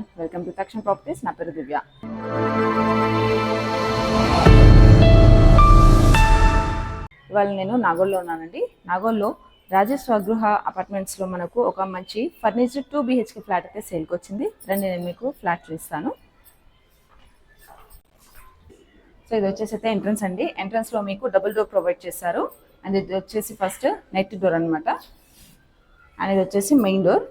everyone, welcome to Takshan Properties. నా పేరు దివ్య. ఇవాళ నేను నాగోల్లో ఉన్నానండి. నాగోల్లో రాజేష్ స్వగృహ అపార్ట్మెంట్స్లో మనకు ఒక మంచి ఫర్నిచర్ 2 BHK ఫ్లాట్ అయితే సేల్కి వచ్చింది. రండి నేను మీకు ఫ్లాట్ చూపిస్తాను. సో ఇది వచ్చేసి అయితే ఎంట్రన్స్ అండి. ఎంట్రన్స్లో మీకు డబుల్ డోర్ ప్రొవైడ్ చేశారు. అండ్ ఇది వచ్చేసి ఫస్ట్ నెట్ డోర్ అనమాట. అండ్ ఇది వచ్చేసి మెయిన్ డోర్.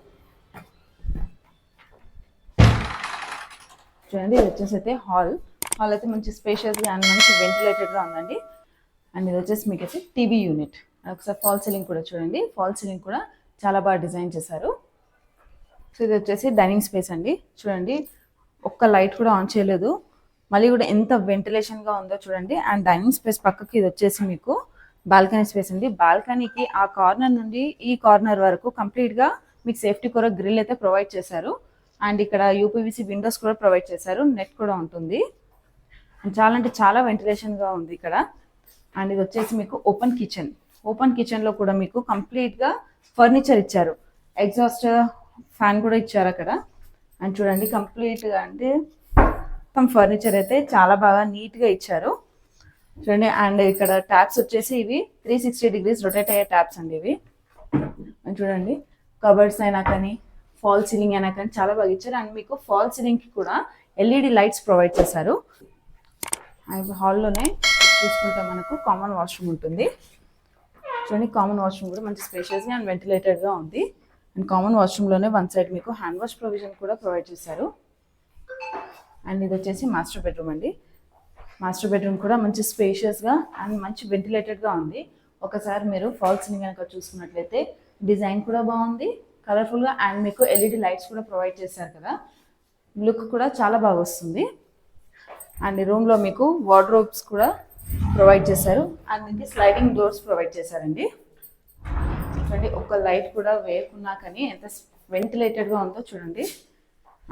చూడండి, ఇది వచ్చేసి అయితే హాల్ అయితే మంచి స్పేషియస్గా అండ్ మంచి వెంటిలేటెడ్గా ఉందండి. అండ్ ఇది వచ్చేసి మీకు అయితే టీవీ యూనిట్. ఒకసారి ఫాల్ సీలింగ్ కూడా చూడండి, ఫాల్ సీలింగ్ కూడా చాలా బాగా డిజైన్ చేశారు. సో ఇది వచ్చేసి డైనింగ్ స్పేస్ అండి. చూడండి, ఒక్క లైట్ కూడా ఆన్ చేయలేదు, మళ్ళీ కూడా ఎంత వెంటిలేషన్గా ఉందో చూడండి. అండ్ డైనింగ్ స్పేస్ పక్కకి ఇది వచ్చేసి మీకు బాల్కనీ స్పేస్ అండి. బాల్కనీకి ఆ కార్నర్ నుండి ఈ కార్నర్ వరకు కంప్లీట్గా మీకు సేఫ్టీ కొరకు గ్రిల్ అయితే ప్రొవైడ్ చేశారు. అండ్ ఇక్కడ యూపీవీసీ విండోస్ కూడా ప్రొవైడ్ చేశారు, నెట్ కూడా ఉంటుంది. చాలా అంటే చాలా వెంటిలేషన్గా ఉంది ఇక్కడ. అండ్ ఇది వచ్చేసి మీకు ఓపెన్ కిచెన్లో కూడా మీకు కంప్లీట్గా ఫర్నిచర్ ఇచ్చారు, ఎగ్జాస్ట్ ఫ్యాన్ కూడా ఇచ్చారు అక్కడ. అండ్ చూడండి, కంప్లీట్గా అంటే ఫర్నిచర్ అయితే చాలా బాగా నీట్గా ఇచ్చారు చూడండి. అండ్ ఇక్కడ ట్యాప్స్ వచ్చేసి ఇవి 360 degrees రొటేట్ అయ్యే ట్యాప్స్ అండి ఇవి. అండ్ చూడండి, కబర్డ్స్ అయినా కానీ ఫాల్ సీలింగ్ అయినా కానీ చాలా బాగా ఇచ్చారు. అండ్ మీకు ఫాల్ సీలింగ్కి కూడా LED లైట్స్ ప్రొవైడ్ చేశారు. అండ్ హాల్లోనే చూసుకుంటే మనకు కామన్ వాష్రూమ్ ఉంటుంది. చూడండి, కామన్ వాష్రూమ్ కూడా మంచి స్పేషియస్గా అండ్ వెంటిలేటెడ్గా ఉంది. అండ్ కామన్ వాష్రూమ్లోనే వన్ సైడ్ మీకు హ్యాండ్ వాష్ ప్రొవిజన్ కూడా ప్రొవైడ్ చేశారు. అండ్ ఇది వచ్చేసి మాస్టర్ బెడ్రూమ్ అండి. మాస్టర్ బెడ్రూమ్ కూడా మంచి స్పేషియస్గా అండ్ మంచి వెంటిలేటెడ్గా ఉంది. ఒకసారి మీరు ఫాల్ సీలింగ్ కనుక చూసుకున్నట్లయితే డిజైన్ కూడా బాగుంది, కలర్ఫుల్గా. అండ్ మీకు LED లైట్స్ కూడా ప్రొవైడ్ చేశారు కదా, లుక్ కూడా చాలా బాగా వస్తుంది. అండ్ ఈ రూమ్లో మీకు వార్డ్రోబ్స్ కూడా ప్రొవైడ్ చేశారు. అండ్ దీనికి స్లైడింగ్ డోర్స్ ప్రొవైడ్ చేశారండి. చూడండి, ఒక లైట్ కూడా వేయకున్నా కానీ ఎంత వెంటిలేటెడ్గా ఉందో చూడండి.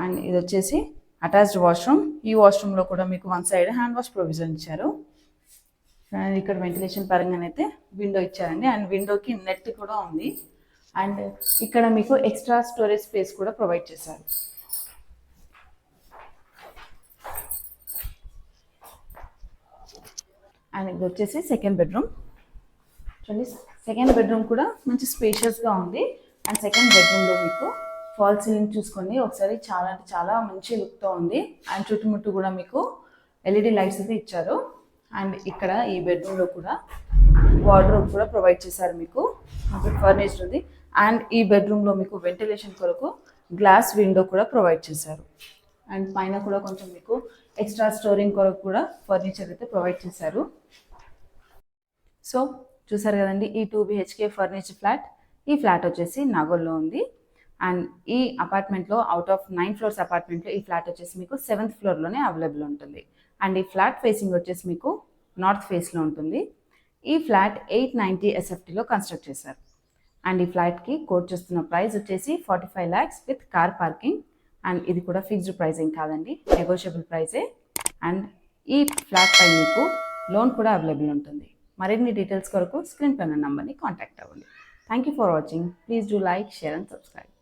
అండ్ ఇది వచ్చేసి అటాచ్డ్ వాష్రూమ్. ఈ వాష్రూమ్లో కూడా మీకు one side hand wash provision ఇచ్చారు. అండ్ ఇక్కడ వెంటిలేషన్ పరంగానైతే విండో ఇచ్చారండి. అండ్ విండోకి నెట్ కూడా ఉంది. అండ్ ఇక్కడ మీకు ఎక్స్ట్రా స్టోరేజ్ స్పేస్ కూడా ప్రొవైడ్ చేశారు. అండ్ ఇది వచ్చేసి సెకండ్ బెడ్రూమ్. చూడండి, సెకండ్ బెడ్రూమ్ కూడా మంచి స్పేషియస్గా ఉంది. అండ్ సెకండ్ బెడ్రూమ్లో మీకు ఫాల్ సీలింగ్ చూసుకోండి ఒకసారి, చాలా అంటే చాలా మంచి లుక్తో ఉంది. అండ్ చుట్టుముట్టు కూడా మీకు LED లైట్స్ అయితే ఇచ్చారు. అండ్ ఇక్కడ ఈ బెడ్రూమ్లో కూడా వార్డ్రోబ్ కూడా ప్రొవైడ్ చేశారు, మీకు ఫర్నిచర్ ఉంది. అండ్ ఈ బెడ్రూమ్లో మీకు వెంటిలేషన్ కొరకు గ్లాస్ విండో కూడా ప్రొవైడ్ చేశారు. అండ్ పైన కూడా కొంచెం మీకు ఎక్స్ట్రా స్టోరింగ్ కొరకు కూడా ఫర్నిచర్ అయితే ప్రొవైడ్ చేశారు. సో చూసారు కదండి, ఈ 2 BHK ఫర్నిచర్ ఫ్లాట్. ఈ ఫ్లాట్ వచ్చేసి నాగోల్లో ఉంది. అండ్ ఈ అపార్ట్మెంట్లో అవుట్ ఆఫ్ 9 floors అపార్ట్మెంట్లో ఈ ఫ్లాట్ వచ్చేసి మీకు 7th floorలోనే అవైలబుల్ ఉంటుంది. అండ్ ఈ ఫ్లాట్ ఫేసింగ్ వచ్చేసి మీకు నార్త్ ఫేస్లో ఉంటుంది. ఈ ఫ్లాట్ 890 SFTలో కన్స్ట్రక్ట్ చేశారు. అండ్ ఈ ఫ్లాట్కి కోట్ చేస్తున్న ప్రైస్ వచ్చేసి 45 lakhs with car parking. And ఇది కూడా ఫిక్స్డ్ ప్రైస్ ఏం కాదండి, నెగోషియబుల్ ప్రైసే. అండ్ ఈ ఫ్లాట్ పై మీకు లోన్ కూడా అవైలబుల్ ఉంటుంది. మరిన్ని డీటెయిల్స్ కొరకు స్క్రీన్ పైన నంబర్ని కాంటాక్ట్ అవ్వండి. Thank you for watching. Please do like, share and subscribe.